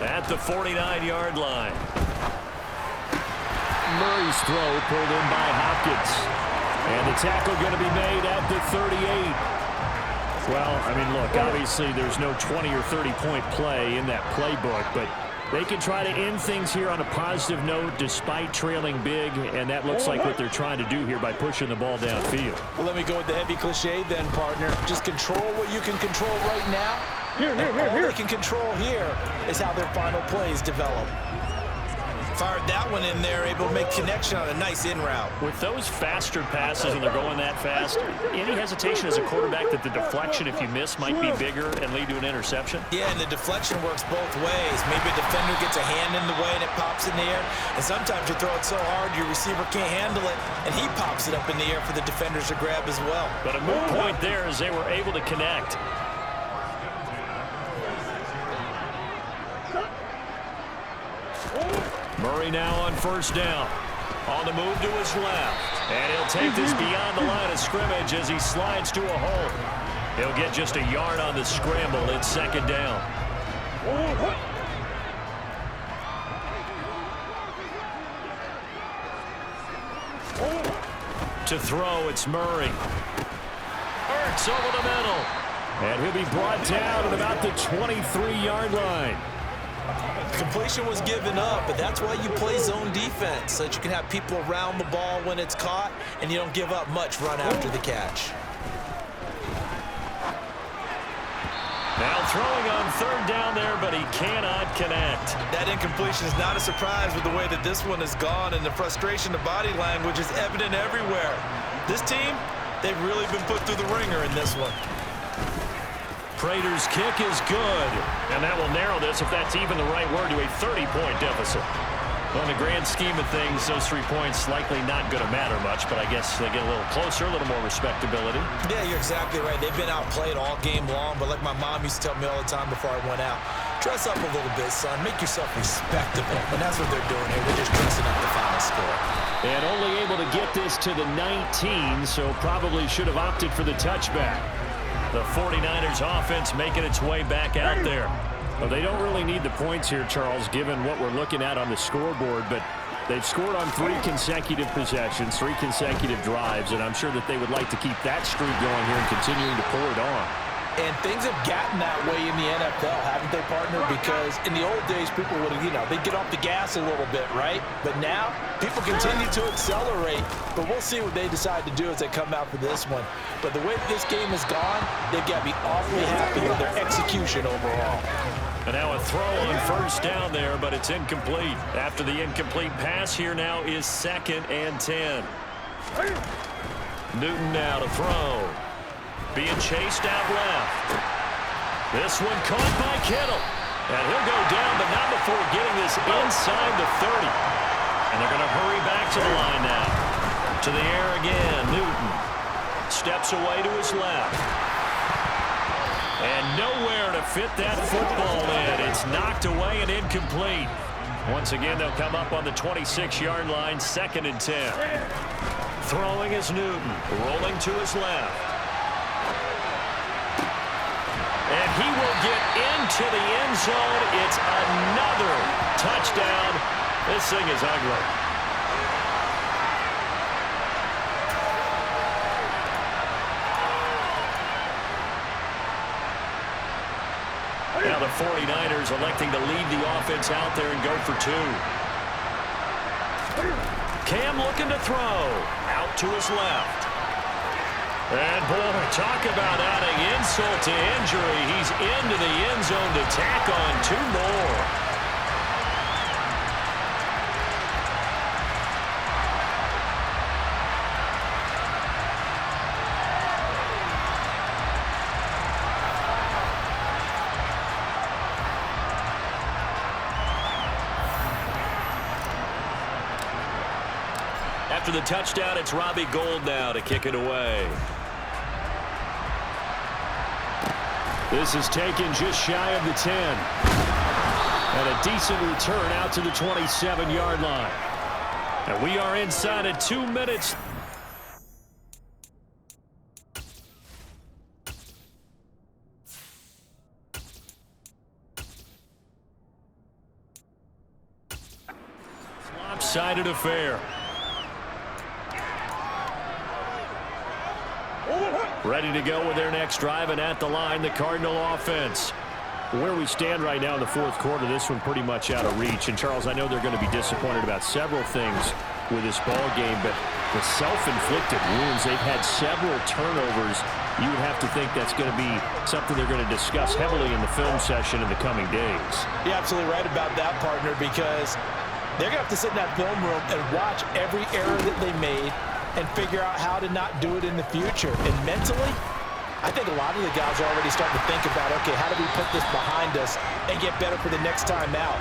at the 49-yard line. Murray's throw pulled in by Hopkins. And the tackle going to be made at the 38. Well, I mean, look, obviously there's no 20 or 30-point play in that playbook, but they can try to end things here on a positive note despite trailing big, and that looks like what they're trying to do here by pushing the ball downfield. Well, let me go with the heavy cliche then, partner. Just control what you can control right now. All they can control here is how their final plays develop. Fired that one in there, able to make connection on a nice in route. With those faster passes and they're going that fast, any hesitation as a quarterback that the deflection, if you miss, might be bigger and lead to an interception? Yeah, and the deflection works both ways. Maybe a defender gets a hand in the way and it pops in the air, and sometimes you throw it so hard your receiver can't handle it, and he pops it up in the air for the defenders to grab as well. But a moot point there as they were able to connect. Murray now on first down. On the move to his left. And he'll take this beyond the line of scrimmage as he slides to a hole. He'll get just a yard on the scramble. It's second down. To throw, it's Murray. Ertz over the middle. And he'll be brought down at about the 23-yard line. Completion was given up, but that's why you play zone defense, so that you can have people around the ball when it's caught, and you don't give up much run after the catch. Now throwing on third down there, but he cannot connect. That incompletion is not a surprise with the way that this one has gone, and the frustration, the body language is evident everywhere. This team, they've really been put through the ringer in this one. Prater's kick is good, and that will narrow this, if that's even the right word, to a 30-point deficit. Well, in the grand scheme of things, those 3 points likely not going to matter much, but I guess they get a little closer, a little more respectability. Yeah, you're exactly right. They've been outplayed all game long, but like my mom used to tell me all the time before I went out, dress up a little bit, son. Make yourself respectable. And that's what they're doing here. They're just dressing up the final score. And only able to get this to the 19, so probably should have opted for the touchback. The 49ers offense making its way back out there. Well, they don't really need the points here, Charles, given what we're looking at on the scoreboard, but they've scored on 3 consecutive possessions, 3 consecutive drives, and I'm sure that they would like to keep that streak going here and continuing to pour it on. And things have gotten that way in the NFL, haven't they, partner? Because in the old days, people would have, they'd get off the gas a little bit, right? But now, people continue to accelerate. But we'll see what they decide to do as they come out for this one. But the way that this game has gone, they've got to be awfully happy with their execution overall. And now a throw on first down there, but it's incomplete. After the incomplete pass, here now is 2nd and 10. Newton now to throw. Being chased out left. This one caught by Kittle. And he'll go down, but not before getting this inside the 30. And they're going to hurry back to the line now. To the air again, Newton. Steps away to his left. And nowhere to fit that football in. It's knocked away and incomplete. Once again, they'll come up on the 26-yard line, 2nd and 10. Throwing is Newton. Rolling to his left. And he will get into the end zone. It's another touchdown. This thing is ugly. Now the 49ers electing to lead the offense out there and go for 2. Cam looking to throw. Out to his left. And, boy, talk about adding insult to injury. He's into the end zone to tack on 2 more. After the touchdown, it's Robbie Gould now to kick it away. This is taken just shy of the 10. And a decent return out to the 27-yard line. And we are inside of 2 minutes. one-sided affair. Ready to go with their next drive, and at the line, the Cardinal offense. Where we stand right now in the fourth quarter, this one pretty much out of reach. And, Charles, I know they're going to be disappointed about several things with this ball game, but the self-inflicted wounds, they've had several turnovers. You would have to think that's going to be something they're going to discuss heavily in the film session in the coming days. You're absolutely right about that, partner, because they're going to have to sit in that film room and watch every error that they made and figure out how to not do it in the future. And mentally, I think a lot of the guys are already starting to think about, okay, how do we put this behind us and get better for the next time out?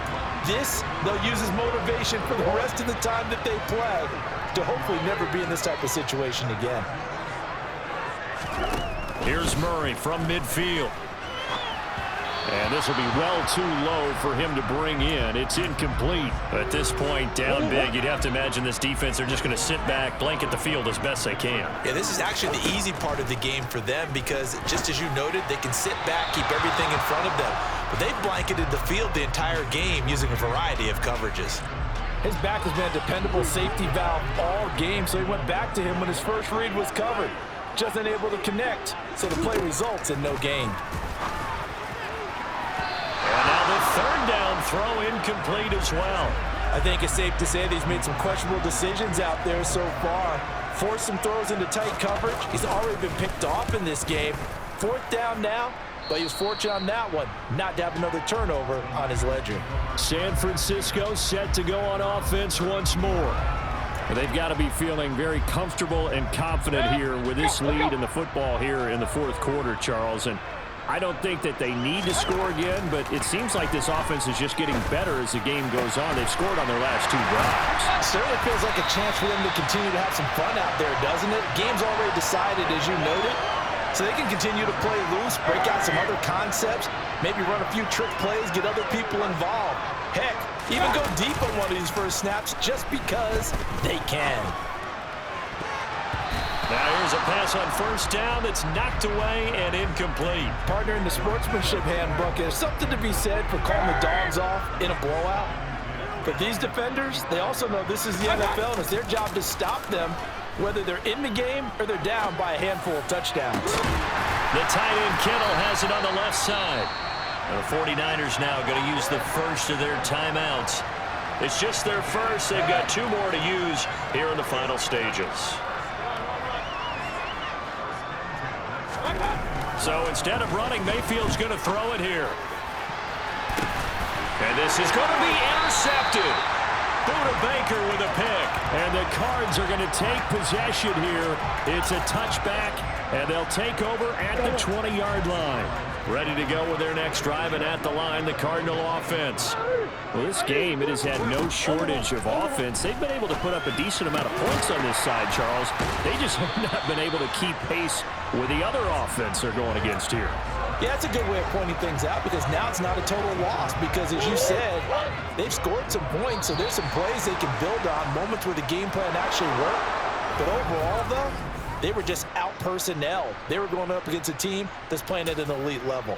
This, they'll use as motivation for the rest of the time that they play to hopefully never be in this type of situation again. Here's Murray from midfield. And this will be well too low for him to bring in. It's incomplete. At this point, down big, you'd have to imagine this defense, they're just going to sit back, blanket the field as best they can. Yeah, this is actually the easy part of the game for them because, just as you noted, they can sit back, keep everything in front of them. But they've blanketed the field the entire game using a variety of coverages. His back has been a dependable safety valve all game, so he went back to him when his first read was covered. Just unable to connect, so the play results in no gain. And now the third down throw incomplete as well. I think it's safe to say that he's made some questionable decisions out there so far. Forced some throws into tight coverage. He's already been picked off in this game. Fourth down now, but he was fortunate on that one not to have another turnover on his ledger. San Francisco set to go on offense once more. They've got to be feeling very comfortable and confident here with this lead in the football here in the fourth quarter, Charles. And I don't think that they need to score again, but it seems like this offense is just getting better as the game goes on. They've scored on their last two drives. Certainly feels like a chance for them to continue to have some fun out there, doesn't it? Game's already decided, as you noted, so they can continue to play loose, break out some other concepts, maybe run a few trick plays, get other people involved. Heck, even go deep on one of these first snaps just because they can. Now here's a pass on first down that's knocked away and incomplete. Partner, in the sportsmanship handbook, there's something to be said for calling the dogs off in a blowout. But these defenders, they also know this is the NFL, and it's their job to stop them, whether they're in the game or they're down by a handful of touchdowns. The tight end Kittle has it on the left side. The 49ers now going to use the first of their timeouts. It's just their first. They've got two more to use here in the final stages. So instead of running, Mayfield's going to throw it here. And this is going to be intercepted. Buda Baker with a pick. And the Cards are going to take possession here. It's a touchback, and they'll take over at the 20-yard line. Ready to go with their next drive, and at the line, the Cardinal offense. Well, this game, it has had no shortage of offense. They've been able to put up a decent amount of points on this side, Charles. They just have not been able to keep pace with the other offense they're going against here. Yeah, that's a good way of pointing things out because now it's not a total loss because, as you said, they've scored some points, so there's some plays they can build on, moments where the game plan actually worked. But overall, though, they were just out-personnel. They were going up against a team that's playing at an elite level.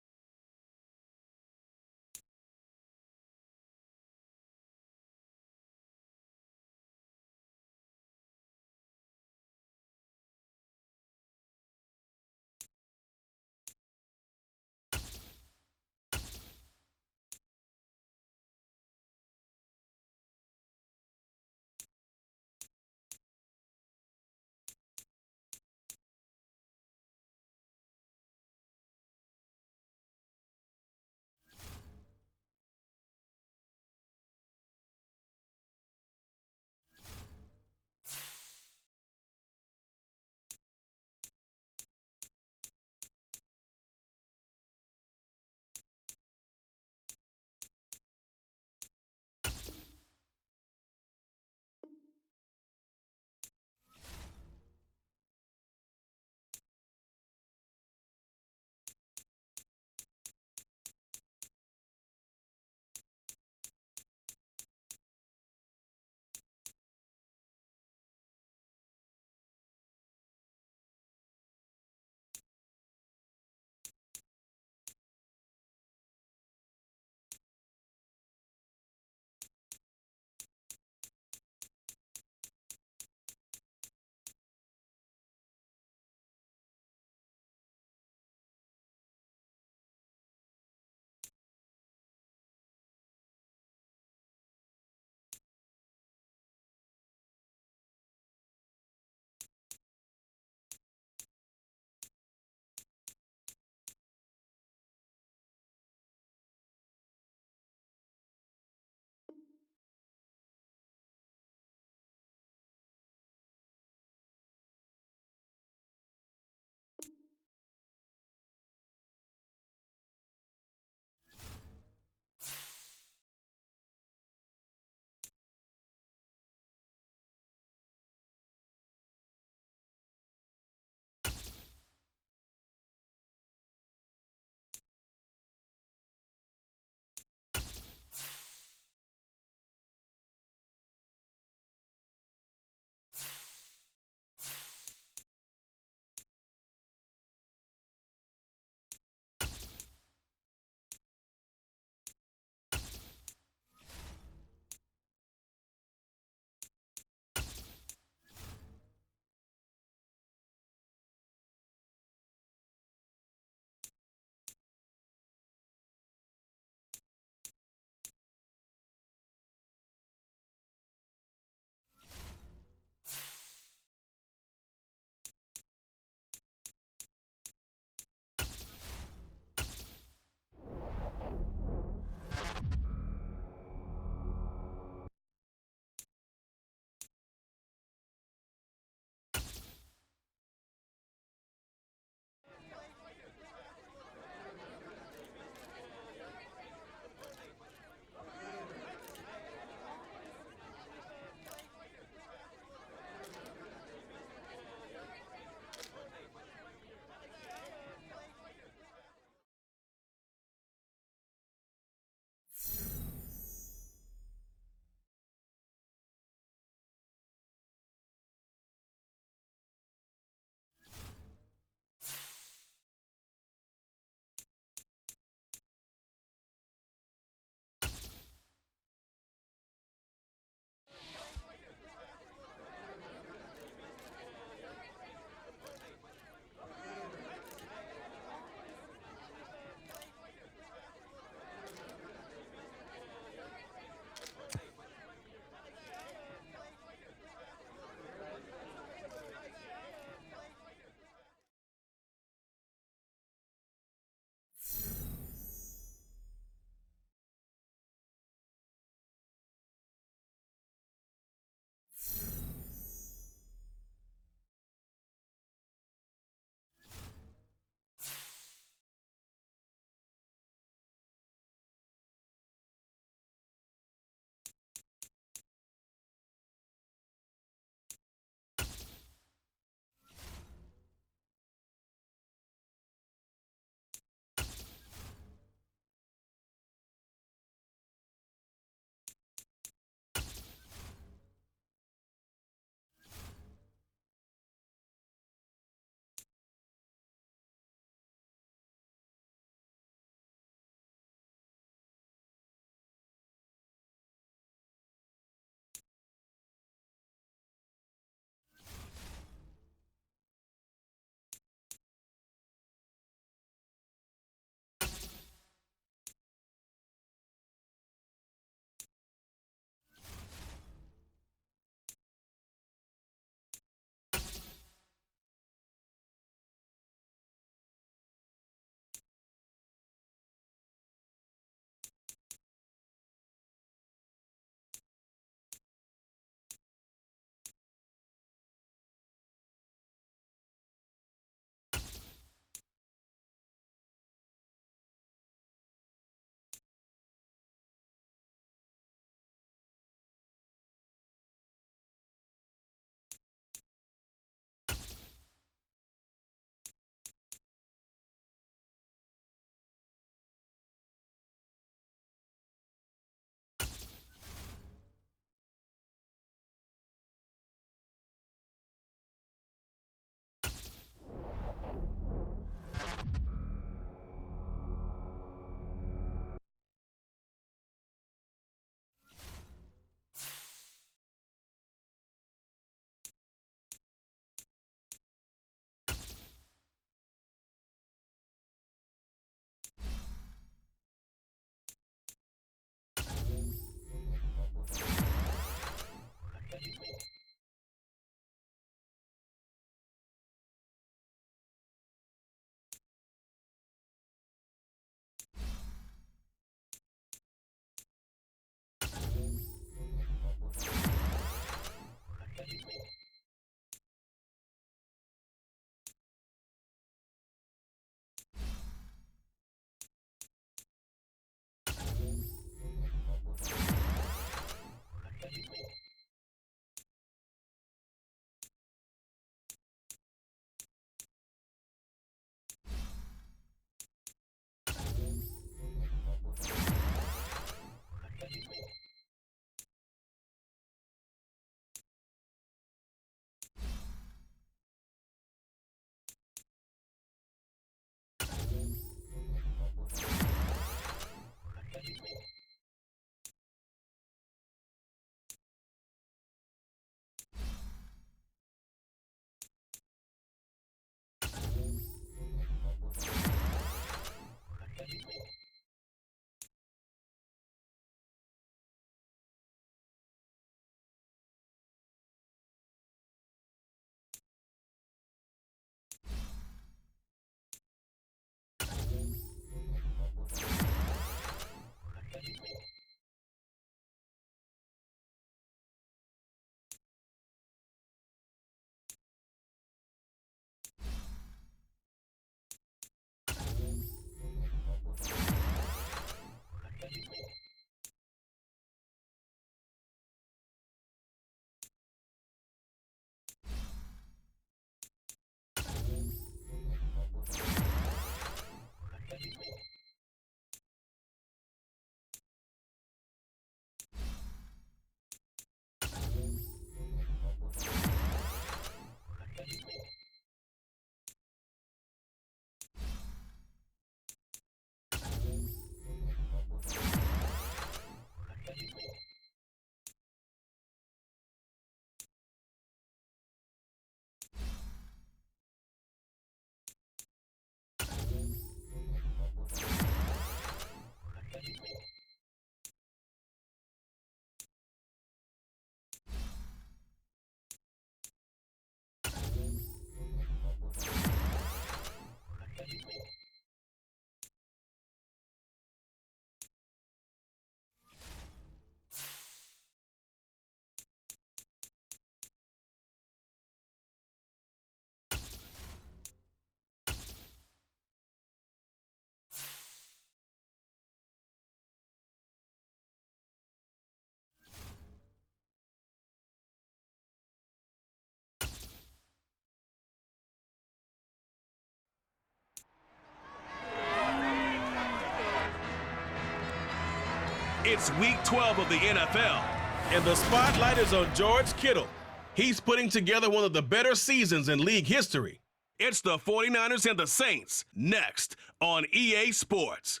It's Week 12 of the NFL, and the spotlight is on George Kittle. He's putting together one of the better seasons in league history. It's the 49ers and the Saints, next on EA Sports.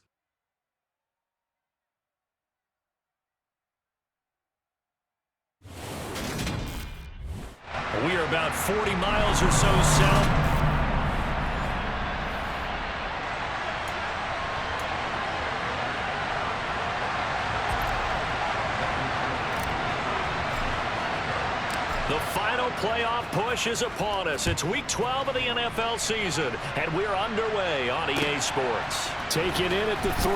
We are about 40 miles or so south. The final playoff push is upon us. It's Week 12 of the NFL season, and we're underway on EA Sports. Taken in at the 3.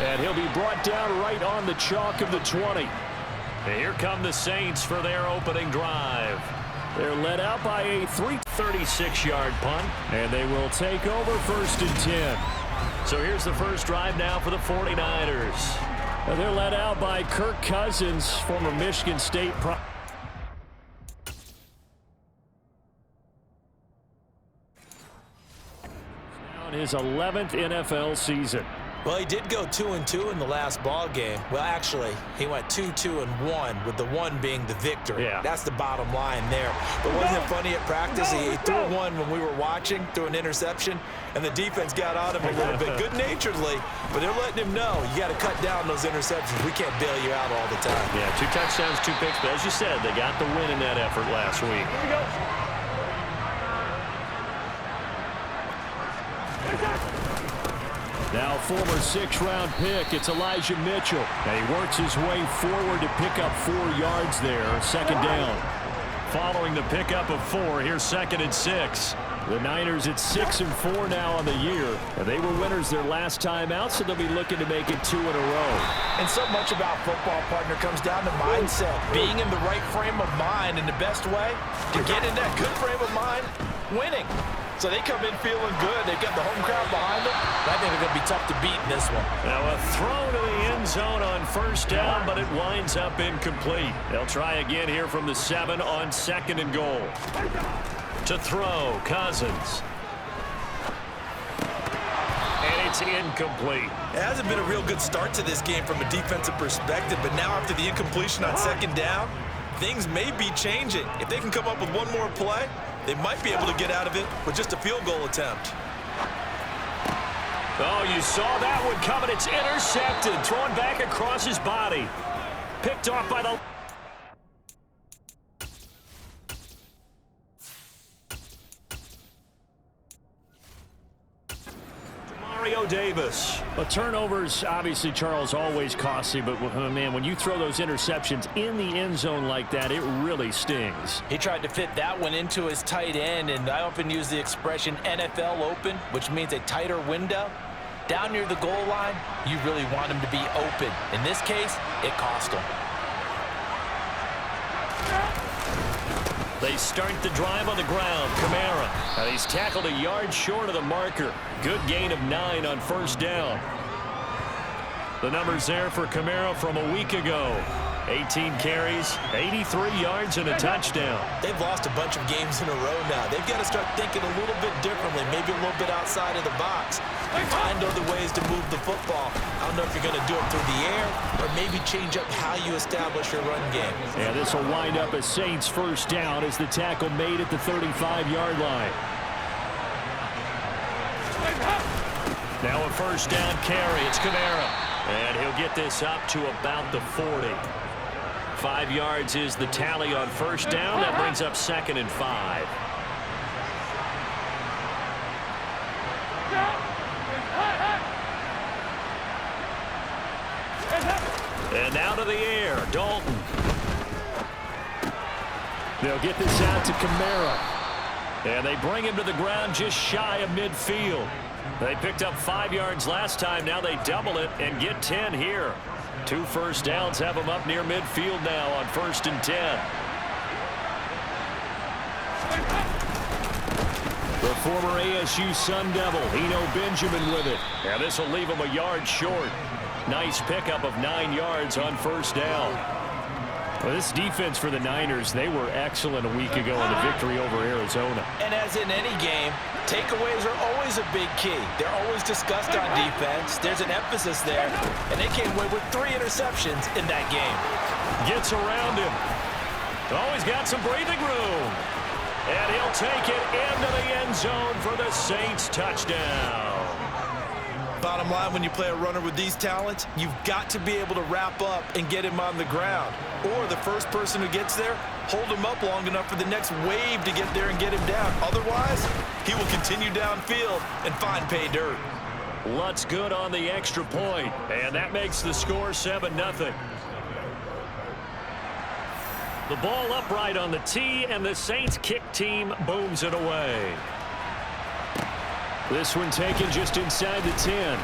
And he'll be brought down right on the chalk of the 20. And here come the Saints for their opening drive. They're led out by a 336-yard punt, and they will take over 1st and 10. So here's the first drive now for the 49ers. They're led out by Kirk Cousins, former Michigan State on his 11th NFL season. Well, he did go 2-2 in the last ball game. Well, actually, he went 2-2-1, with the 1 being the victory. Yeah. That's the bottom line there. But wasn't it funny at practice? He threw one when we were watching, threw an interception, and the defense got on him a little bit, good-naturedly. But they're letting him know, you got to cut down those interceptions. We can't bail you out all the time. Yeah, 2 touchdowns, 2 picks. But as you said, they got the win in that effort last week. Here we go. Now, former 6th-round pick, it's Elijah Mitchell. And he works his way forward to pick up 4 yards there, 2nd down. Following the pickup of 4, here's 2nd and 6. The Niners at 6-4 now on the year. And they were winners their last time out, so they'll be looking to make it 2 in a row. And so much about football, partner, comes down to mindset. Being in the right frame of mind, and the best way to get in that good frame of mind, winning. So they come in feeling good. They've got the home crowd behind them. I think they're going to be tough to beat in this one. Now a throw to the end zone on 1st down, but it winds up incomplete. They'll try again here from the 7 on 2nd and goal. To throw, Cousins. And it's incomplete. It hasn't been a real good start to this game from a defensive perspective, but now after the incompletion on 2nd down, things may be changing. If they can come up with one more play, they might be able to get out of it with just a field goal attempt. Oh, you saw that one coming. It's intercepted. Thrown back across his body. Picked off by the... Davis. But turnovers, obviously, Charles, always costly. But, man, when you throw those interceptions in the end zone like that, it really stings. He tried to fit that one into his tight end, and I often use the expression NFL open, which means a tighter window. Down near the goal line, you really want him to be open. In this case, it cost him. They start the drive on the ground. Kamara. And he's tackled a yard short of the marker. Good gain of 9 on 1st down. The numbers there for Kamara from a week ago. 18 carries, 83 yards, and a touchdown. They've lost a bunch of games in a row now. They've got to start thinking a little bit differently, maybe a little bit outside of the box. Find other ways to move the football. I don't know if you're going to do it through the air or maybe change up how you establish your run game. Yeah, this will wind up a Saints 1st down as the tackle made at the 35-yard line. Now a 1st down carry. It's Kamara. And he'll get this up to about the 40. 5 yards is the tally on 1st down. That brings up 2nd and 5. And now to the air, Dalton. They'll get this out to Kamara. And they bring him to the ground just shy of midfield. They picked up 5 yards last time. Now they double it and get 10 here. 2 1st downs have them up near midfield now on 1st and 10. The former ASU Sun Devil, Eno Benjamin with it. Now this will leave him a yard short. Nice pickup of 9 yards on 1st down. Well, this defense for the Niners, they were excellent a week ago in the victory over Arizona. And as in any game, takeaways are always a big key. They're always discussed on defense. There's an emphasis there, and they came away with 3 interceptions in that game. Gets around him. Oh, he's got some breathing room. And he'll take it into the end zone for the Saints touchdown. Bottom line, when you play a runner with these talents, you've got to be able to wrap up and get him on the ground. Or the first person who gets there, hold him up long enough for the next wave to get there and get him down. Otherwise, he will continue downfield and find pay dirt. Lutz good on the extra point, and that makes the score 7-0. The ball upright on the tee, and the Saints kick team booms it away. This one taken just inside the 10.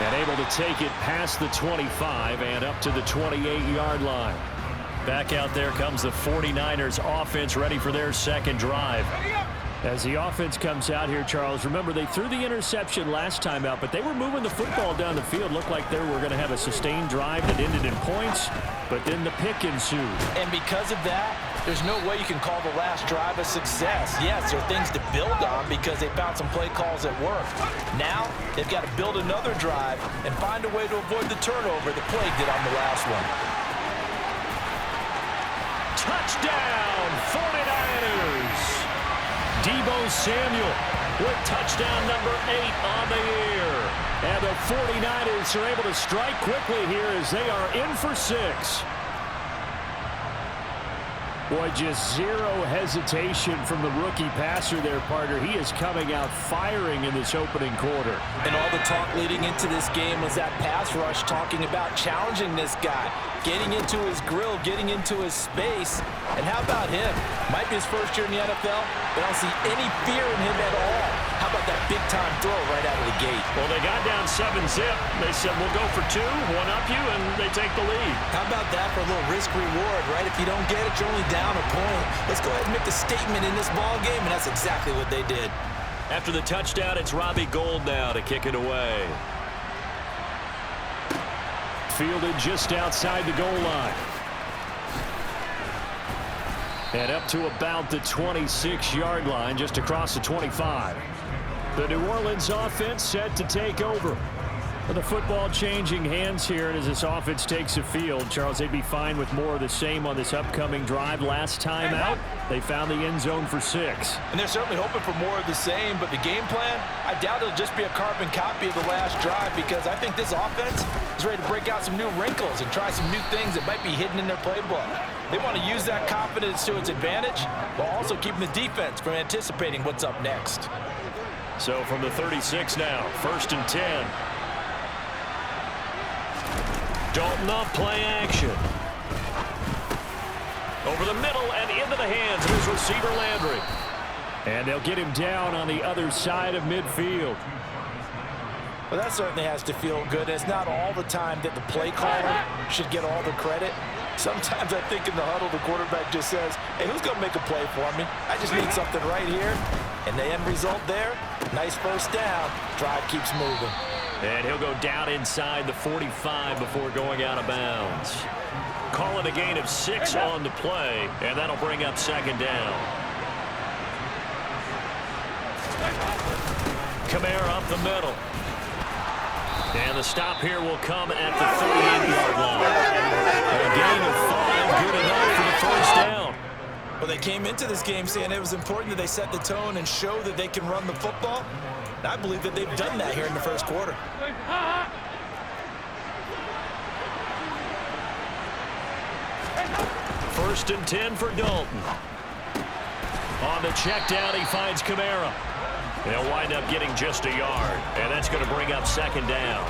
And able to take it past the 25 and up to the 28-yard line. Back out there comes the 49ers offense ready for their second drive. As the offense comes out here, Charles, remember they threw the interception last time out, but they were moving the football down the field. Looked like they were going to have a sustained drive that ended in points, but then the pick ensued. And because of that, there's no way you can call the last drive a success. Yes, there are things to build on because they found some play calls that worked. Now, they've got to build another drive and find a way to avoid the turnover that plagued it on the last one. Touchdown, 49ers! Deebo Samuel with touchdown number 8 on the year. And the 49ers are able to strike quickly here as they are in for 6. Boy, just zero hesitation from the rookie passer there, partner. He is coming out firing in this opening quarter. And all the talk leading into this game was that pass rush talking about challenging this guy, getting into his grill, getting into his space. And how about him? Might be his first year in the NFL, but I don't see any fear in him at all. How about that big-time throw right out of the gate? Well, they got down 7-zip. They said, we'll go for 2, one up you, and they take the lead. How about that for a little risk-reward, right? If you don't get it, you're only down a point. Let's go ahead and make a statement in this ball game, and that's exactly what they did. After the touchdown, it's Robbie Gould now to kick it away. Fielded just outside the goal line. And up to about the 26-yard line, just across the 25. The New Orleans offense set to take over. The football changing hands here, and as this offense takes the field, Charles, they'd be fine with more of the same on this upcoming drive. Last time out, they found the end zone for 6. And they're certainly hoping for more of the same, but the game plan, I doubt it'll just be a carbon copy of the last drive, because I think this offense is ready to break out some new wrinkles and try some new things that might be hidden in their playbook. They want to use that confidence to its advantage, while also keeping the defense from anticipating what's up next. So from the 36 now, 1st and 10. Dalton off play action. Over the middle and into the hands of his receiver Landry. And they'll get him down on the other side of midfield. Well, that certainly has to feel good. It's not all the time that the play caller should get all the credit. Sometimes I think in the huddle, the quarterback just says, hey, who's going to make a play for me? I just need something right here. And the end result there, nice first down. Drive keeps moving. And he'll go down inside the 45 before going out of bounds. Calling a gain of 6 on the play, and that'll bring up 2nd down. Kamara up the middle. And the stop here will come at the 38-yard line. A gain of 5, good enough for the first down. Well, they came into this game saying it was important that they set the tone and show that they can run the football. And I believe that they've done that here in the first quarter. 1st and 10 for Dalton. On the check down, he finds Kamara. They'll wind up getting just a yard, and that's going to bring up 2nd down.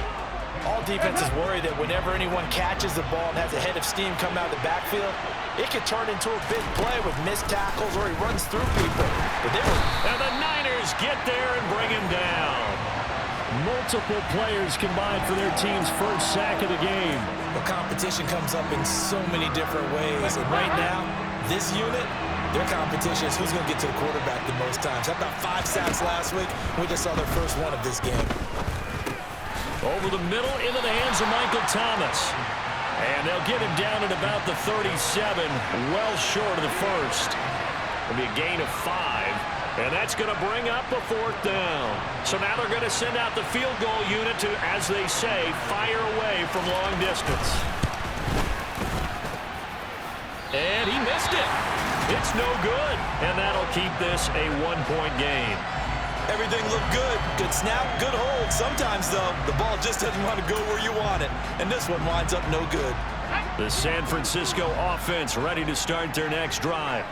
All defenses worry that whenever anyone catches the ball and has a head of steam come out of the backfield, it could turn into a big play with missed tackles or he runs through people. But and the Niners get there and bring him down. Multiple players combined for their team's first sack of the game. The competition comes up in so many different ways. And right now, this unit, their competition is who's going to get to the quarterback the most times. How about 5 sacks last week? We just saw their first one of this game. Over the middle, into the hands of Michael Thomas. And they'll get him down at about the 37, well short of the first. It'll be a gain of 5, and that's going to bring up a 4th down. So now they're going to send out the field goal unit to, as they say, fire away from long distance. And he missed it. It's no good, and that'll keep this a 1-point game. Everything looked good. Good snap, good hold. Sometimes, though, the ball just doesn't want to go where you want it. And this one winds up no good. The San Francisco offense ready to start their next drive.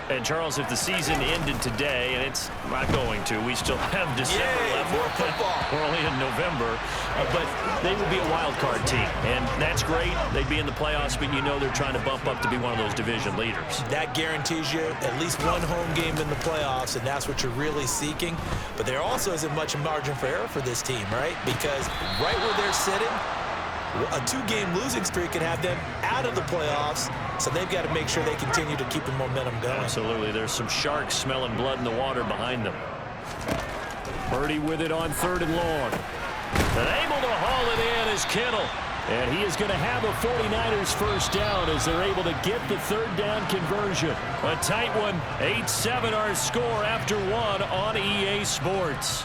And, Charles, if the season ended today, and it's not going to, we still have December left. More football. We're only in November. But they would be a wild card team. And that's great. They'd be in the playoffs, but you know they're trying to bump up to be one of those division leaders. That guarantees you at least one home game in the playoffs, and that's what you're really seeking. But there also isn't much margin for error for this team, right? Because right where they're sitting, a 2-game losing streak can have them out of the playoffs, so they've got to make sure they continue to keep the momentum going. Absolutely. There's some sharks smelling blood in the water behind them. Purdy with it on 3rd and long. And able to haul it in is Kittle. And he is going to have a 49ers first down as they're able to get the 3rd down conversion. A tight one. 8-7 our score after 1 on EA Sports.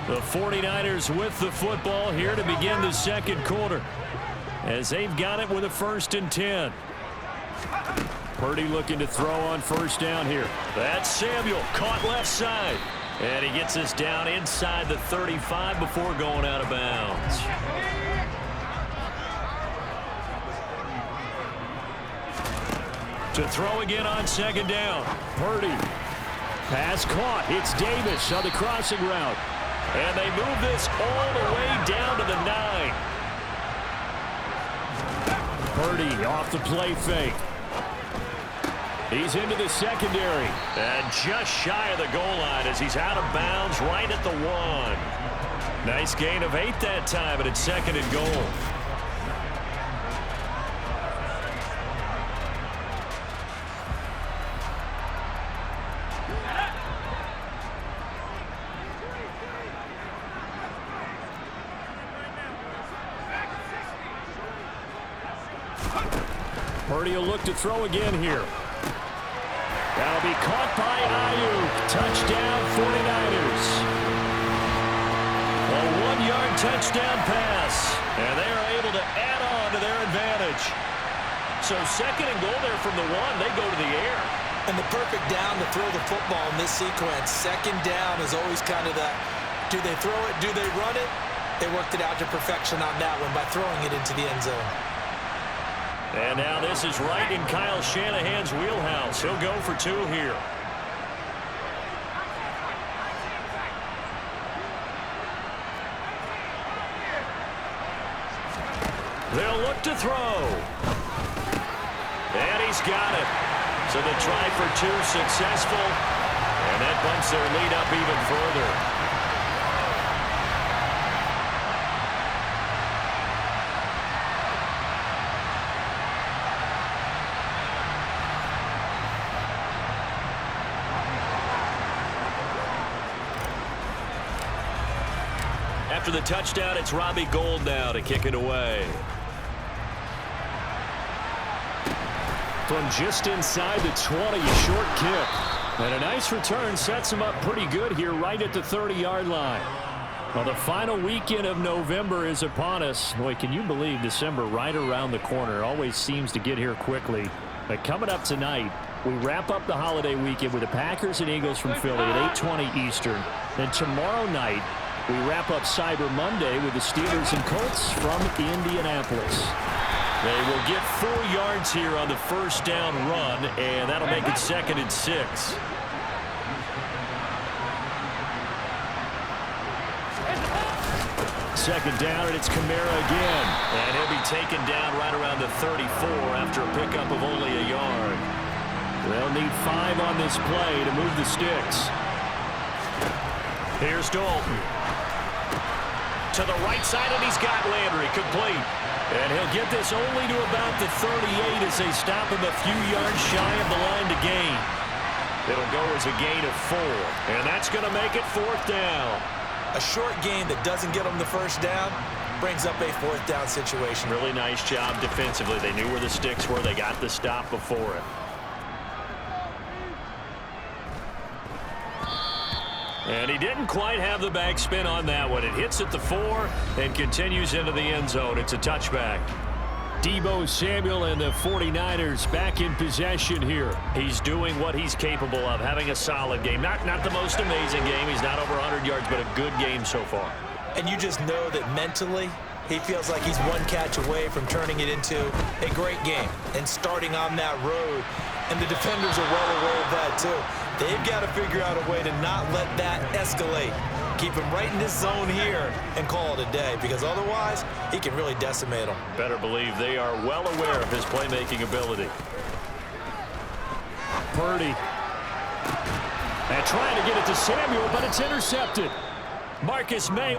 The 49ers with the football here to begin the 2nd quarter, as they've got it with a 1st and 10. Purdy looking to throw on 1st down here. That's Samuel, caught left side. And he gets us down inside the 35 before going out of bounds. To throw again on 2nd down. Purdy. Pass caught. It's Davis on the crossing route. And they move this all the way down to the 9. Purdy off the play fake. He's into the secondary. And just shy of the goal line as he's out of bounds right at the 1. Nice gain of 8 that time, and it's 2nd and goal. Purdy will look to throw again here. That'll be caught by Ayuk. Touchdown 49ers. A 1-yard touchdown pass. And they are able to add on to their advantage. So 2nd and goal there from the 1. They go to the air. And the perfect down to throw the football in this sequence. 2nd down is always kind of that, do they throw it, do they run it? They worked it out to perfection on that one by throwing it into the end zone. And now this is right in Kyle Shanahan's wheelhouse. He'll go for 2 here. They'll look to throw. And he's got it. So the try for 2 successful. And that bumps their lead up even further. After the touchdown, it's Robbie Gould now to kick it away. From just inside the 20, a short kick. And a nice return sets him up pretty good here right at the 30-yard line. Well, the final weekend of November is upon us. Boy, can you believe December right around the corner? Always seems to get here quickly. But coming up tonight, we wrap up the holiday weekend with the Packers and Eagles from Philly at 8:20 Eastern. Then tomorrow night, we wrap up Cyber Monday with the Steelers and Colts from Indianapolis. They will get 4 yards here on the first down run, and that'll make it 2nd and 6. Second down, and it's Kamara again. And he'll be taken down right around the 34 after a pickup of only a yard. They'll need 5 on this play to move the sticks. Here's Dalton. To the right side, and he's got Landry complete. And he'll get this only to about the 38 as they stop him a few yards shy of the line to gain. It'll go as a gain of 4. And that's going to make it 4th down. A short game that doesn't get them the first down brings up a fourth down situation. Really nice job defensively. They knew where the sticks were. They got the stop before it. And he didn't quite have the backspin on that one. It hits at the 4 and continues into the end zone. It's a touchback. Deebo Samuel and the 49ers back in possession here. He's doing what he's capable of, having a solid game. Not the most amazing game. He's not over 100 yards, but a good game so far. And you just know that mentally, he feels like he's one catch away from turning it into a great game and starting on that road. And the defenders are well aware of that, too. They've got to figure out a way to not let that escalate. Keep him right in this zone here and call it a day, because otherwise he can really decimate them. Better believe they are well aware of his playmaking ability. Purdy. And trying to get it to Samuel, but it's intercepted. Marcus May.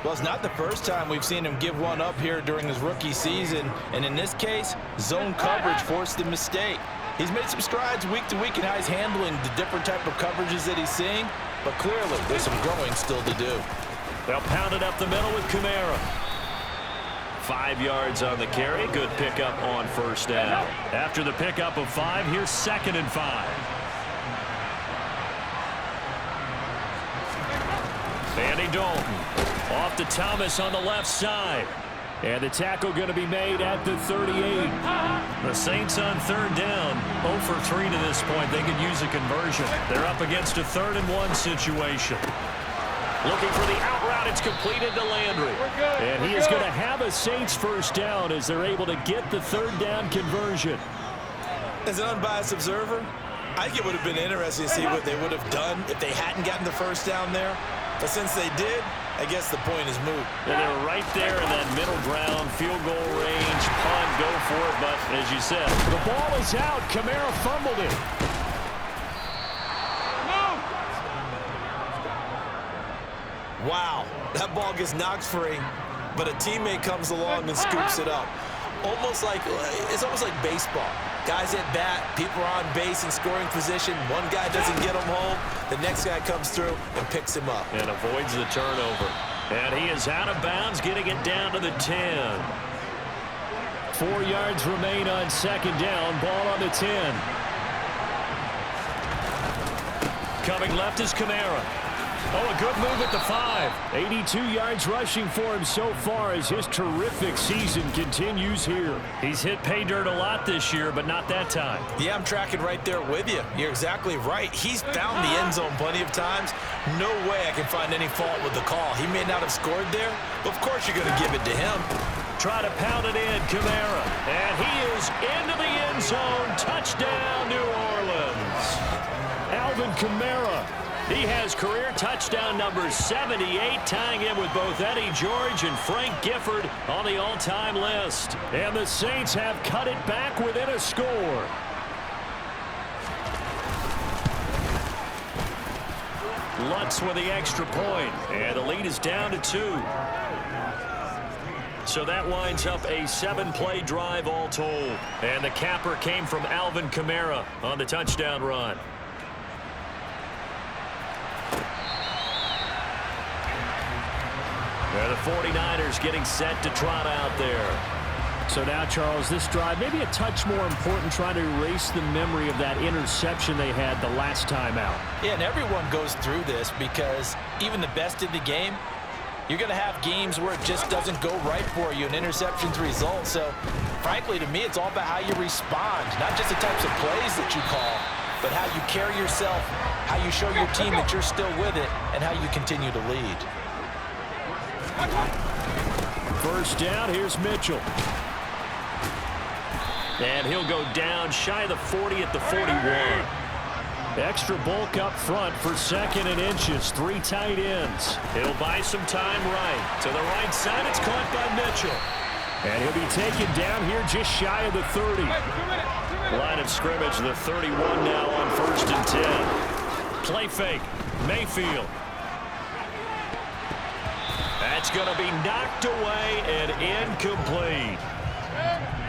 Well, it's not the first time we've seen him give one up here during his rookie season. And in this case, zone coverage forced the mistake. He's made some strides week to week in how he's handling the different type of coverages that he's seeing. But clearly, there's some growing still to do. They'll pound it up the middle with Kamara. 5 yards on the carry. Good pickup on first down. After the pickup of 5, here's 2nd and 5. Andy Dalton. Off to Thomas on the left side. And the tackle going to be made at the 38. The Saints on 3rd down. 0 for 3 to this point. They could use a conversion. They're up against a 3rd and 1 situation. Looking for the out route. It's completed to Landry. And he is going to have a Saints first down as they're able to get the 3rd down conversion. As an unbiased observer, I think it would have been interesting to see what they would have done if they hadn't gotten the first down there. But since they did, I guess the point is moot. And they're right there in that middle ground, field goal range, punt, go for it. But as you said, the ball is out. Kamara fumbled it. Wow, that ball gets knocked free, but a teammate comes along and scoops it up. It's almost like baseball. Guys at bat, people are on base in scoring position. One guy doesn't get him home. The next guy comes through and picks him up. And avoids the turnover. And he is out of bounds, getting it down to the 10. 4 yards remain on 2nd down. Ball on the 10. Coming left is Kamara. Oh, a good move at the 5. 82 yards rushing for him so far as his terrific season continues here. He's hit pay dirt a lot this year, but not that time. Yeah, I'm tracking right there with you. You're exactly right. He's found the end zone plenty of times. No way I can find any fault with the call. He may not have scored there, but of course you're going to give it to him. Try to pound it in, Kamara. And he is into the end zone. Touchdown, New Orleans. Alvin Kamara. He has career touchdown number 78, tying him with both Eddie George and Frank Gifford on the all-time list. And the Saints have cut it back within a score. Lutz with the extra point, and the lead is down to 2. So that winds up a 7-play drive all told. And the capper came from Alvin Kamara on the touchdown run. And the 49ers getting set to trot out there. So now, Charles, this drive maybe a touch more important, trying to erase the memory of that interception they had the last time out. Yeah, and everyone goes through this because even the best in the game, you're going to have games where it just doesn't go right for you, and interceptions result. So, frankly, to me, it's all about how you respond, not just the types of plays that you call, but how you carry yourself, how you show your team that you're still with it, and how you continue to lead. First down, here's Mitchell. And he'll go down shy of the 40 at the 41. Extra bulk up front for 2nd and inches. 3 tight ends. He'll buy some time right. To the right side, it's caught by Mitchell. And he'll be taken down here just shy of the 30. Line of scrimmage, the 31 now on 1st and 10. Play fake. Mayfield. That's going to be knocked away and incomplete.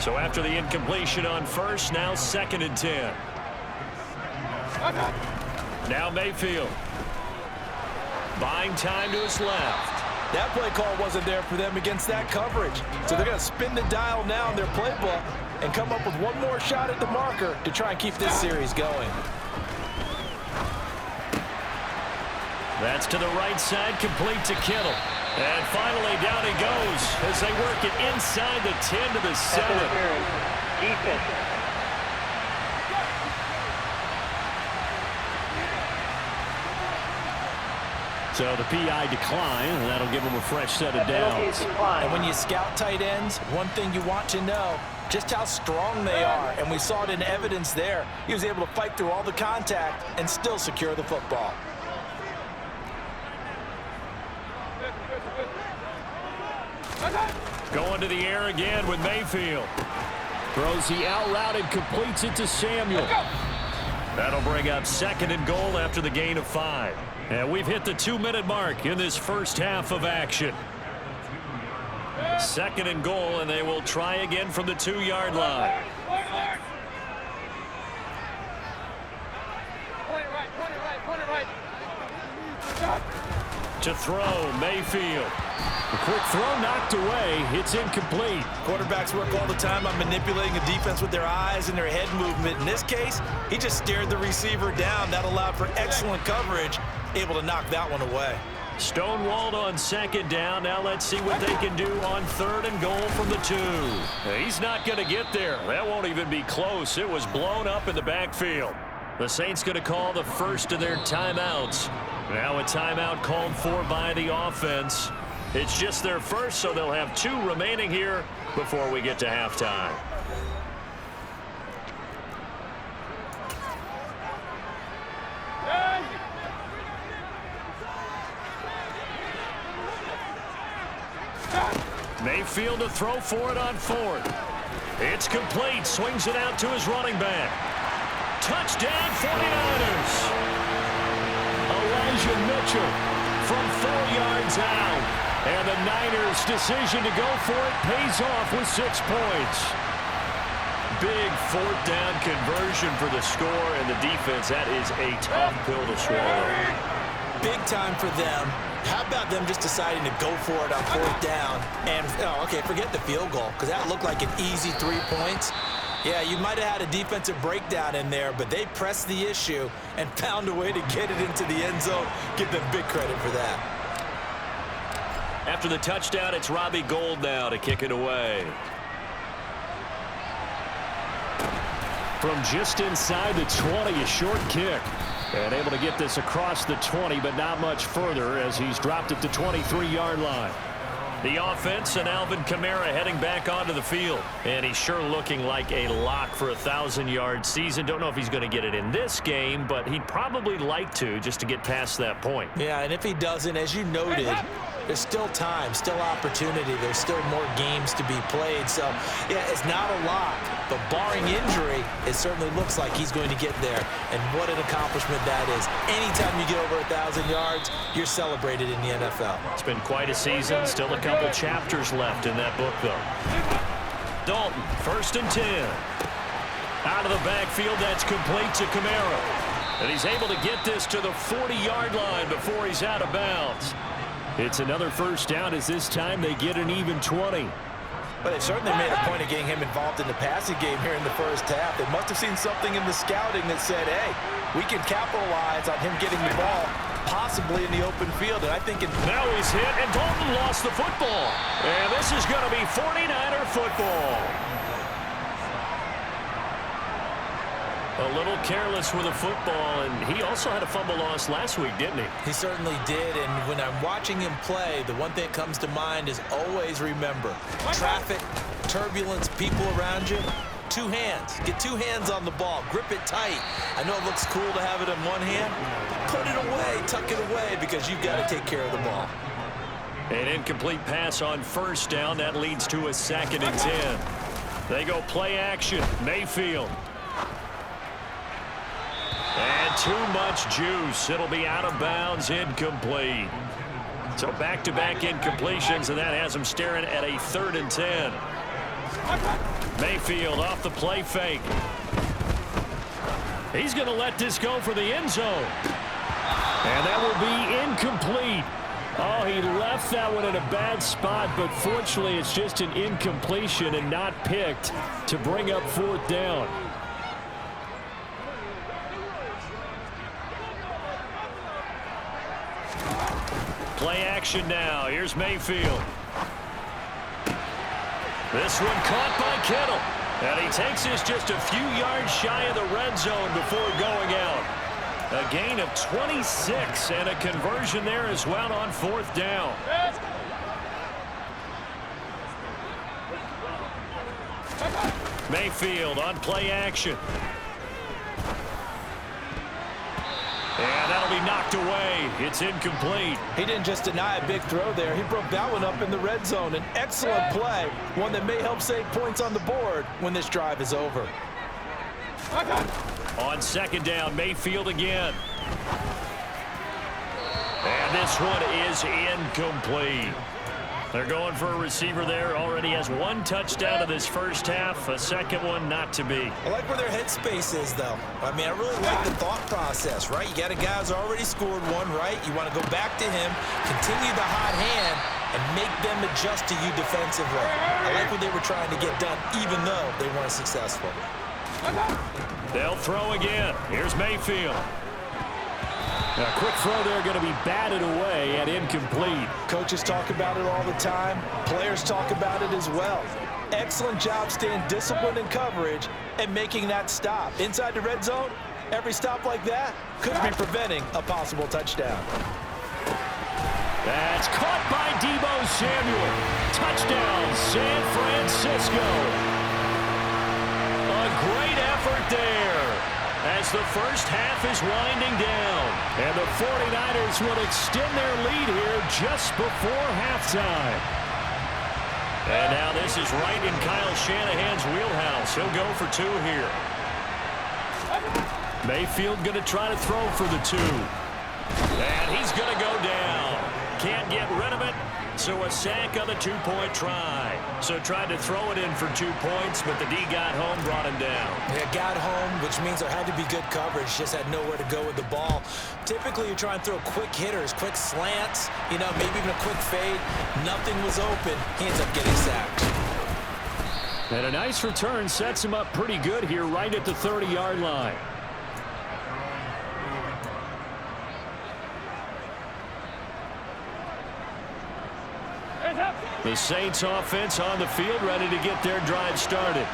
So after the incompletion on first, now 2nd and 10. Now Mayfield. Buying time to his left. That play call wasn't there for them against that coverage. So they're going to spin the dial now in their playbook and come up with one more shot at the marker to try and keep this series going. That's to the right side, complete to Kittle. And finally down he goes as they work it inside the 10 to the 7. Defense. So the PI decline, and that'll give him a fresh set of downs. And when you scout tight ends, one thing you want to know, just how strong they are. And we saw it in evidence there. He was able to fight through all the contact and still secure the football. Going to the air again with Mayfield. Throws the out route and completes it to Samuel. That'll bring up 2nd and goal after the gain of 5. And we've hit the 2-minute mark in this first half of action. 2nd and goal, and they will try again from the 2-yard line. To throw, Mayfield. A quick throw knocked away. It's incomplete. Quarterbacks work all the time on manipulating a defense with their eyes and their head movement. In this case, he just stared the receiver down. That allowed for excellent coverage, able to knock that one away. Stonewalled on 2nd down. Now let's see what they can do on 3rd and goal from the 2. He's not going to get there. That won't even be close. It was blown up in the backfield. The Saints going to call the first of their timeouts. Now a timeout called for by the offense. It's just their first, so they'll have 2 remaining here before we get to halftime. Mayfield to throw for it on 4th. It's complete. Swings it out to his running back. Touchdown 49ers. Elijah Mitchell from 4 yards out. And the Niners' decision to go for it pays off with 6 points. Big 4th down conversion for the score, and the defense, that is a tough pill to swallow. Big time for them. How about them just deciding to go for it on 4th down? And, okay, forget the field goal, because that looked like an easy 3 points. Yeah, you might have had a defensive breakdown in there, but they pressed the issue and found a way to get it into the end zone. Give them big credit for that. After the touchdown, it's Robbie Gould now to kick it away. From just inside the 20, a short kick. And able to get this across the 20, but not much further as he's dropped it to 23-yard line. The offense and Alvin Kamara heading back onto the field. And he's sure looking like a lock for a 1,000-yard season. Don't know if he's going to get it in this game, but he'd probably like to just to get past that point. Yeah, and if he doesn't, as you noted, there's still time, still opportunity. There's still more games to be played. So, yeah, it's not a lock, but barring injury, it certainly looks like he's going to get there. And what an accomplishment that is. Anytime you get over 1,000 yards, you're celebrated in the NFL. It's been quite a season. Still a couple chapters left in that book, though. Dalton, 1st and 10. Out of the backfield, that's complete to Kamara. And he's able to get this to the 40-yard line before he's out of bounds. It's another 1st down as this time they get an even 20. But they certainly made a point of getting him involved in the passing game here in the first half. They must have seen something in the scouting that said, hey, we can capitalize on him getting the ball, possibly in the open field. And I think now he's hit, and Dalton lost the football. And this is going to be 49er football. A little careless with the football, and he also had a fumble loss last week, didn't he? He certainly did, and when I'm watching him play, the one thing that comes to mind is always remember, traffic, turbulence, people around you, 2 hands. Get 2 hands on the ball. Grip it tight. I know it looks cool to have it in one hand. Put it away, tuck it away, because you've got to take care of the ball. An incomplete pass on 1st down. That leads to a 2nd and 10. They go play action. Mayfield. And too much juice. It'll be out of bounds, incomplete. So back-to-back incompletions, and that has him staring at a 3rd and 10. Mayfield off the play fake. He's going to let this go for the end zone. And that will be incomplete. Oh, he left that one in a bad spot, but fortunately it's just an incompletion and not picked to bring up 4th down. Play action now. Here's Mayfield. This one caught by Kittle. And he takes this just a few yards shy of the red zone before going out. A gain of 26 and a conversion there as well on 4th down. Mayfield on play action. And that'll be knocked away. It's incomplete. He didn't just deny a big throw there. He broke that one up in the red zone. An excellent play, one that may help save points on the board when this drive is over. On 2nd down, Mayfield again. And this one is incomplete. They're going for a receiver there. Already has 1 touchdown in this first half. A second one not to be. I like where their headspace is, though. I mean, I really like the thought process, right? You got a guy who's already scored one, right? You want to go back to him, continue the hot hand, and make them adjust to you defensively. I like what they were trying to get done, even though they weren't successful. They'll throw again. Here's Mayfield. A quick throw there going to be batted away and incomplete. Coaches talk about it all the time. Players talk about it as well. Excellent job staying disciplined in coverage and making that stop. Inside the red zone, every stop like that could be preventing a possible touchdown. That's caught by Deebo Samuel. Touchdown, San Francisco. A great effort there as the first half is winding down. And the 49ers will extend their lead here just before halftime. And now this is right in Kyle Shanahan's wheelhouse. He'll go for 2 here. Mayfield going to try to throw for the 2. And he's going to go down. Can't get rid of it. So a sack on the 2-point try. So tried to throw it in for 2 points, but the D got home, brought him down. Yeah, got home, which means there had to be good coverage. Just had nowhere to go with the ball. Typically, you're trying to throw quick hitters, quick slants, you know, maybe even a quick fade. Nothing was open. He ends up getting sacked. And a nice return sets him up pretty good here right at the 30-yard line. The Saints offense on the field, ready to get their drive started.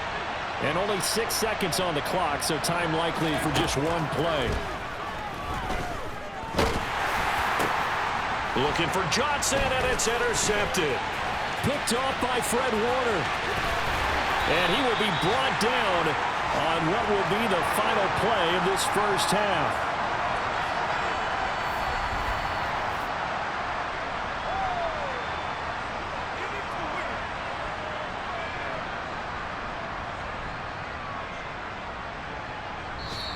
And only 6 seconds on the clock, so time likely for just 1 play. Looking for Johnson, and it's intercepted. Picked off by Fred Warner. And he will be brought down on what will be the final play of this first half.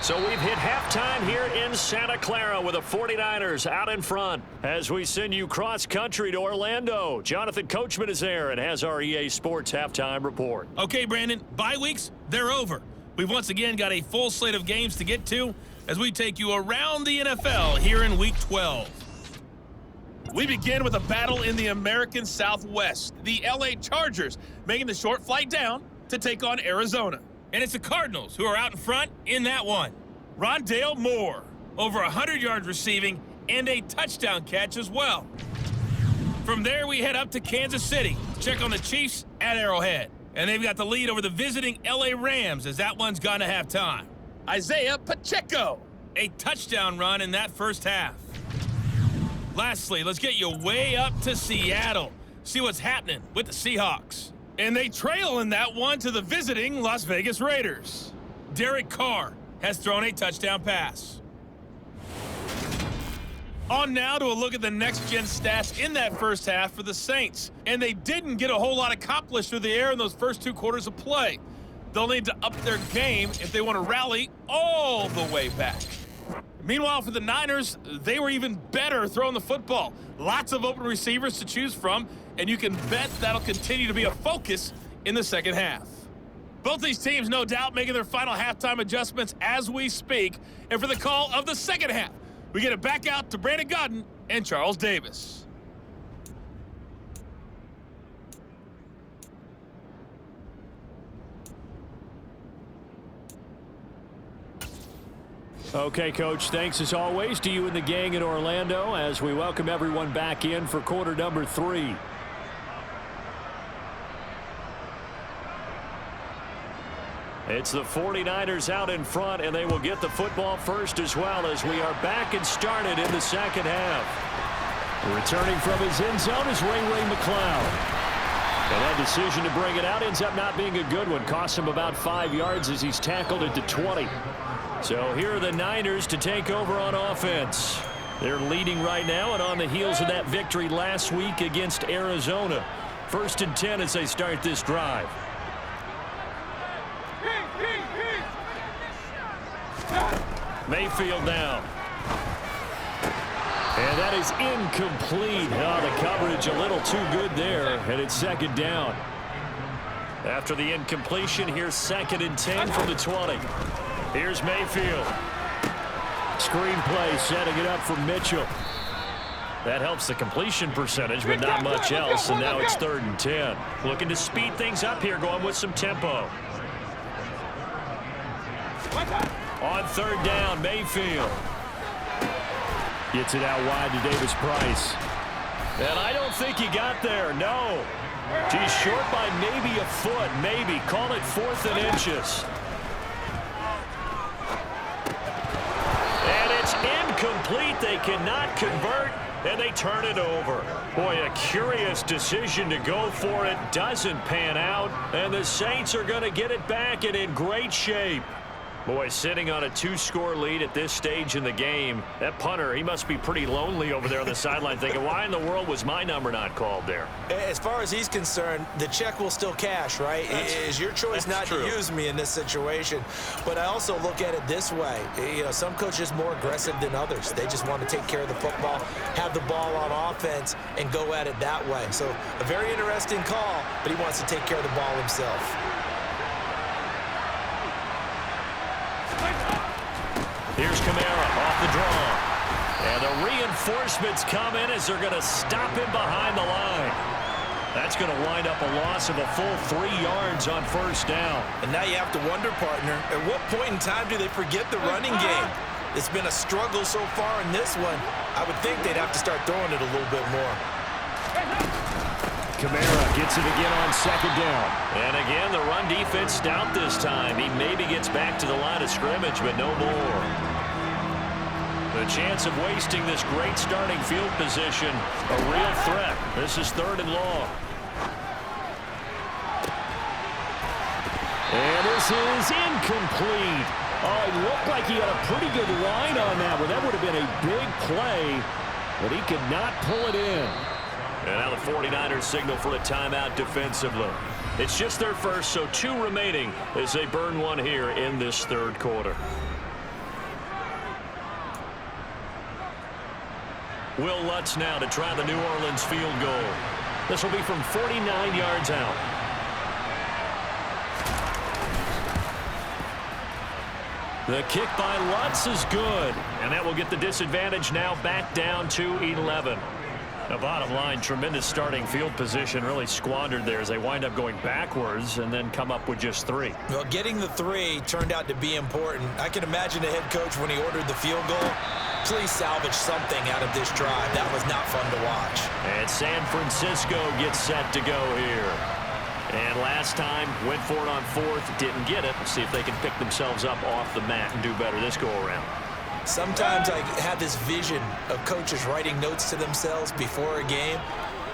So we've hit halftime here in Santa Clara with the 49ers out in front as we send you cross-country to Orlando. Jonathan Coachman is there and has our EA Sports halftime report. Okay, Brandon, bye weeks, they're over. We've once again got a full slate of games to get to as we take you around the NFL here in Week 12. We begin with a battle in the American Southwest. The LA Chargers making the short flight down to take on Arizona. And it's the Cardinals who are out in front in that one. Rondale Moore, over 100 yards receiving and a touchdown catch as well. From there, we head up to Kansas City. Check on the Chiefs at Arrowhead. And they've got the lead over the visiting LA Rams as that one's gone to halftime. Isaiah Pacheco, a touchdown run in that first half. Lastly, let's get you way up to Seattle. See what's happening with the Seahawks. And they trail in that one to the visiting Las Vegas Raiders. Derek Carr has thrown a touchdown pass. On now to a look at the next-gen stats in that first half for the Saints. And they didn't get a whole lot accomplished through the air in those first 2 quarters of play. They'll need to up their game if they want to rally all the way back. Meanwhile, for the Niners, they were even better throwing the football. Lots of open receivers to choose from, and you can bet that'll continue to be a focus in the second half. Both these teams, no doubt, making their final halftime adjustments as we speak. And for the call of the second half, we get it back out to Brandon Godden and Charles Davis. Okay, Coach, thanks as always to you and the gang in Orlando as we welcome everyone back in for quarter number 3. It's the 49ers out in front, and they will get the football first as well as we are back and started in the second half. Returning from his end zone is Ray McCloud. And that decision to bring it out ends up not being a good one. Cost him about 5 yards as he's tackled it to 20. So here are the Niners to take over on offense. They're leading right now and on the heels of that victory last week against Arizona. 1st and 10 as they start this drive. Mayfield down. And that is incomplete. Oh, the coverage a little too good there, and it's 2nd down. After the incompletion, here's 2nd and 10 from the 20. Here's Mayfield. Screenplay setting it up for Mitchell. That helps the completion percentage, but not much else, and now it's 3rd and 10. Looking to speed things up here, going with some tempo. On 3rd down, Mayfield. Gets it out wide to Davis Price. And I don't think he got there, no. He's short by maybe a foot, maybe. Call it 4th and inches. And it's incomplete. They cannot convert, and they turn it over. Boy, a curious decision to go for it. Doesn't pan out, and the Saints are going to get it back and in great shape. Boy, sitting on a 2-score lead at this stage in the game, that punter, he must be pretty lonely over there on the sideline thinking, why in the world was my number not called there? As far as he's concerned, the check will still cash, right? It is your choice not to use me in this situation. But I also look at it this way. You know, some coaches are more aggressive than others. They just want to take care of the football, have the ball on offense, and go at it that way. So a very interesting call, but he wants to take care of the ball himself. Here's Kamara off the draw. And the reinforcements come in as they're going to stop him behind the line. That's going to wind up a loss of a full 3 yards on 1st down. And now you have to wonder, partner, at what point in time do they forget the running game? It's been a struggle so far in this one. I would think they'd have to start throwing it a little bit more. Kamara gets it again on 2nd down. And again, the run defense stout this time. He maybe gets back to the line of scrimmage, but no more. The chance of wasting this great starting field position, a real threat. This is 3rd and long. And this is incomplete. Oh, it looked like he had a pretty good line on that one. That would have been a big play, but he could not pull it in. And now the 49ers signal for a timeout defensively. It's just their first, so 2 remaining as they burn one here in this 3rd quarter. Will Lutz now to try the New Orleans field goal. This will be from 49 yards out. The kick by Lutz is good, and that will get the disadvantage now back down to 11. The bottom line, tremendous starting field position, really squandered there as they wind up going backwards and then come up with just 3. Well, getting the 3 turned out to be important. I can imagine the head coach when he ordered the field goal. Please salvage something out of this drive. That was not fun to watch. And San Francisco gets set to go here. And last time, went for it on 4th, didn't get it. Let's see if they can pick themselves up off the mat and do better this go-around. Sometimes I have this vision of coaches writing notes to themselves before a game,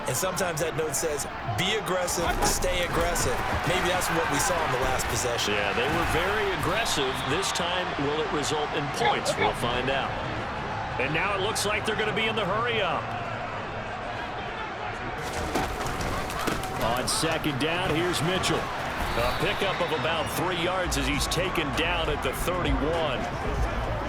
and sometimes that note says, be aggressive, stay aggressive. Maybe that's what we saw in the last possession. Yeah, they were very aggressive. This time, will it result in points? We'll find out. And now it looks like they're going to be in the hurry-up. On 2nd down, here's Mitchell. A pickup of about 3 yards as he's taken down at the 31.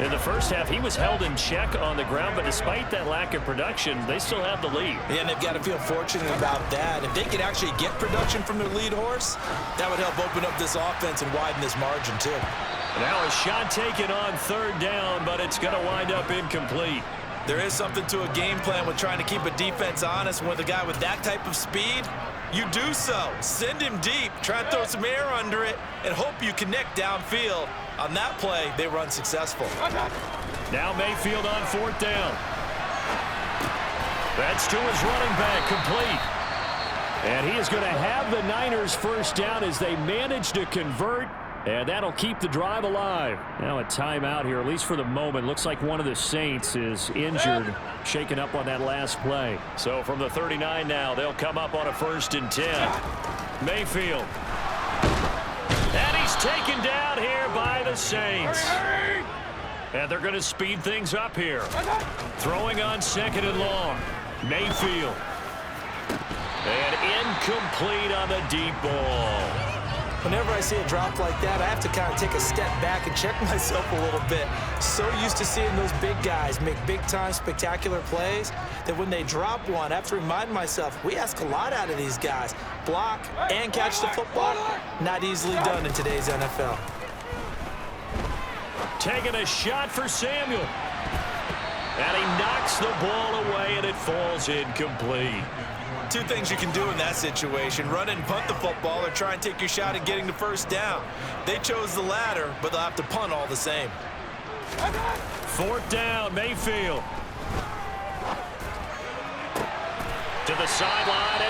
In the first half, he was held in check on the ground, but despite that lack of production, they still have the lead. Yeah, and they've got to feel fortunate about that. If they could actually get production from their lead horse, that would help open up this offense and widen this margin too. Now a shot taken on third down, but it's going to wind up incomplete. There is something to a game plan with trying to keep a defense honest. With a guy with that type of speed, you do so. Send him deep, try to throw some air under it, and hope you connect downfield. On that play, they run successful. Now Mayfield on fourth down. That's to his running back, complete. And he is going to have the Niners first down as they manage to convert. And that'll keep the drive alive. Now a timeout here, at least for the moment. Looks like one of the Saints is injured, shaken up on that last play. So from the 39 now, they'll come up on a 1st and 10. Mayfield. And he's taken down here by the Saints. And they're going to speed things up here. Throwing on 2nd and long. Mayfield. And incomplete on the deep ball. Whenever I see a drop like that, I have to kind of take a step back and check myself a little bit. So used to seeing those big guys make big-time spectacular plays that when they drop one, I have to remind myself, we ask a lot out of these guys. Block and catch the football, not easily done in today's NFL. Taking a shot for Samuel. And he knocks the ball away, and it falls incomplete. Two things you can do in that situation: run and punt the football, or try and take your shot at getting the first down. They chose the latter, but they'll have to punt all the same. 4th down, Mayfield. To the sideline.